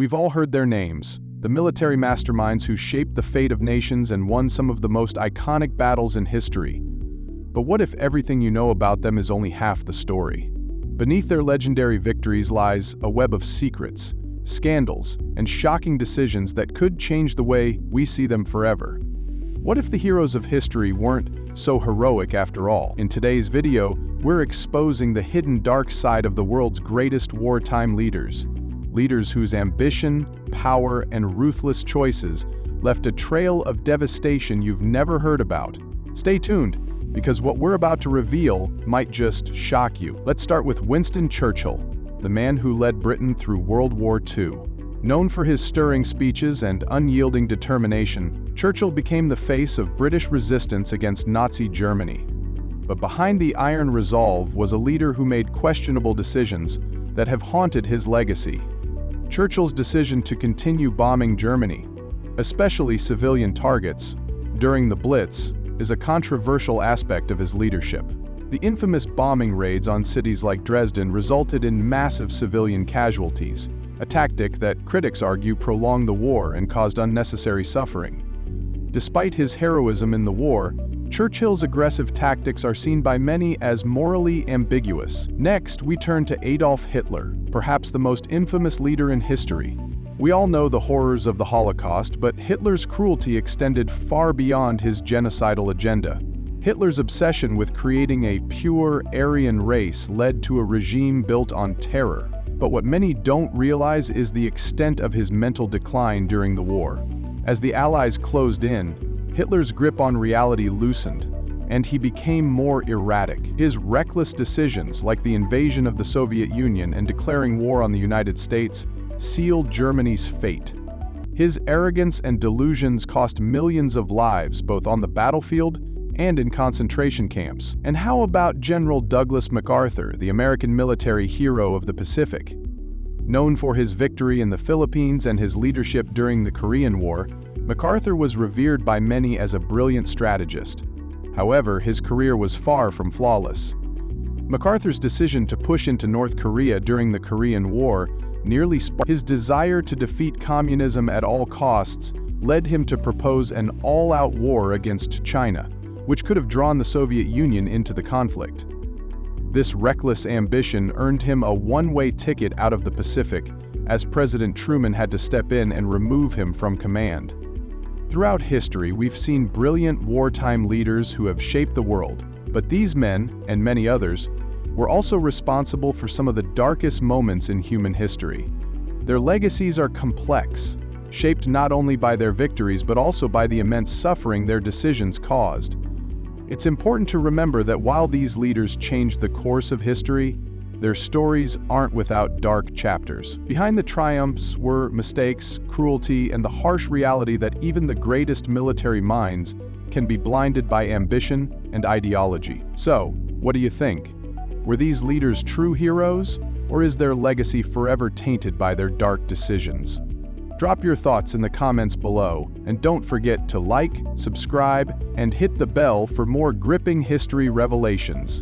We've all heard their names, the military masterminds who shaped the fate of nations and won some of the most iconic battles in history. But what if everything you know about them is only half the story? Beneath their legendary victories lies a web of secrets, scandals, and shocking decisions that could change the way we see them forever. What if the heroes of history weren't so heroic after all? In today's video, we're exposing the hidden dark side of the world's greatest wartime leaders. Leaders whose ambition, power, and ruthless choices left a trail of devastation you've never heard about. Stay tuned, because what we're about to reveal might just shock you. Let's start with Winston Churchill, the man who led Britain through World War II. Known for his stirring speeches and unyielding determination, Churchill became the face of British resistance against Nazi Germany. But behind the iron resolve was a leader who made questionable decisions that have haunted his legacy. Churchill's decision to continue bombing Germany, especially civilian targets, during the Blitz, is a controversial aspect of his leadership. The infamous bombing raids on cities like Dresden resulted in massive civilian casualties, a tactic that critics argue prolonged the war and caused unnecessary suffering. Despite his heroism in the war, Churchill's aggressive tactics are seen by many as morally ambiguous. Next, we turn to Adolf Hitler, perhaps the most infamous leader in history. We all know the horrors of the Holocaust, but Hitler's cruelty extended far beyond his genocidal agenda. Hitler's obsession with creating a pure Aryan race led to a regime built on terror. But what many don't realize is the extent of his mental decline during the war. As the Allies closed in, Hitler's grip on reality loosened, and he became more erratic. His reckless decisions, like the invasion of the Soviet Union and declaring war on the United States, sealed Germany's fate. His arrogance and delusions cost millions of lives both on the battlefield and in concentration camps. And how about General Douglas MacArthur, the American military hero of the Pacific? Known for his victory in the Philippines and his leadership during the Korean War, MacArthur was revered by many as a brilliant strategist. However, his career was far from flawless. MacArthur's decision to push into North Korea during the Korean War nearly sparked his desire to defeat communism at all costs, led him to propose an all-out war against China, which could have drawn the Soviet Union into the conflict. This reckless ambition earned him a one-way ticket out of the Pacific, as President Truman had to step in and remove him from command. Throughout history, we've seen brilliant wartime leaders who have shaped the world, but these men, and many others, were also responsible for some of the darkest moments in human history. Their legacies are complex, shaped not only by their victories but also by the immense suffering their decisions caused. It's important to remember that while these leaders changed the course of history, their stories aren't without dark chapters. Behind the triumphs were mistakes, cruelty, and the harsh reality that even the greatest military minds can be blinded by ambition and ideology. So, what do you think? Were these leaders true heroes, or is their legacy forever tainted by their dark decisions? Drop your thoughts in the comments below, and don't forget to like, subscribe, and hit the bell for more gripping history revelations.